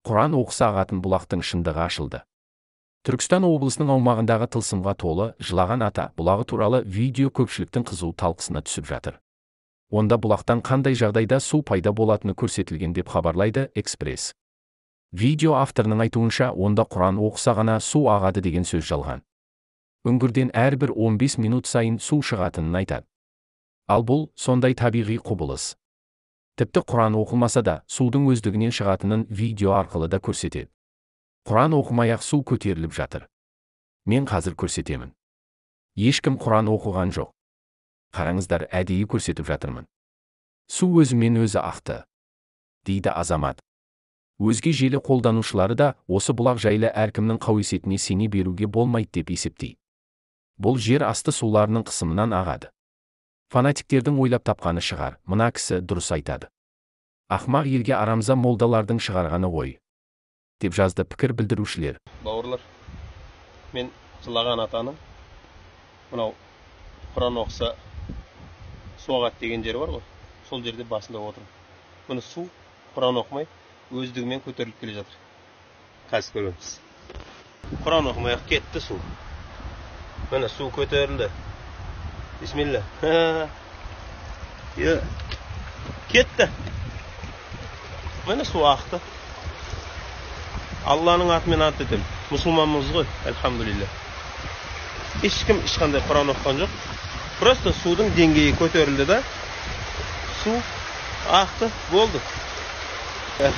Құран оқыса ағатын бұлақтың шындығы ашылды. Түркістан облысының аумағындағы тылсымға толы жылаған ата бұлағы туралы видео көпшіліктің қызу талқысына түсіп жатыр. Онда бұлақтан қандай жағдайда су пайда болатыны көрсетілген деп хабарлайды Экспресс. Видео авторының айтуынша, онда Құран оқыса ғана су ағады деген сөз жалған. Үңгірден әрбір 15 минут сайын су шығатынын айтады. Ал бұл сондай табиғи құбылыс. Тіпті Құран оқылмаса да судың өздігінен шығатынын видео арқылы да көрсетеді. Құран оқымай-ақ су көтеріліп жатыр. Мен қазір көрсетемін. Ешкім Құран оқыған жоқ. Қараңыздар, әдейі көрсетіп жатырмын. Су өзімен өзі ақты, дейді азамат. Өзге желі қолданушылары да осы бұлақ жайлы әркімнің қауесетіне сене беруге болмайды деп есептейді. Бұл жер асты суларының қысымынан ағады. Фанатиктердің ойлап тапқаны шығар, мына кісі дұрыс айтады. Ақмақ елге арамза молдалардың шығарғаны ғой, деп жазды пікір білдірушілер. Бауырлар, мен жылаған атаның, мынау Құран оқыса су ағады деген жері бар ғой, сол жерде басында отырмын. Мұны су Құран оқымай өздігімен көтеріліп келе жатыр. Қазір көреміз. Құран оқымай кетті су. Міне су көтерілді. Бисмилля. Кетті. Міне су ақты. Алланың атымен ант етемін. Мұсылманмыз ғой, әлхамдулилля. Ешкім ешқандай Құран оқыған жоқ. Просто судың деңгейі көтерілді да, су ақты, болды.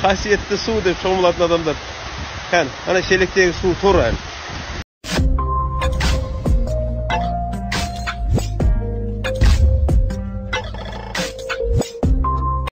Қасиетті су деп шомылатын адамдар. Ана шелектегі су тұр әлі.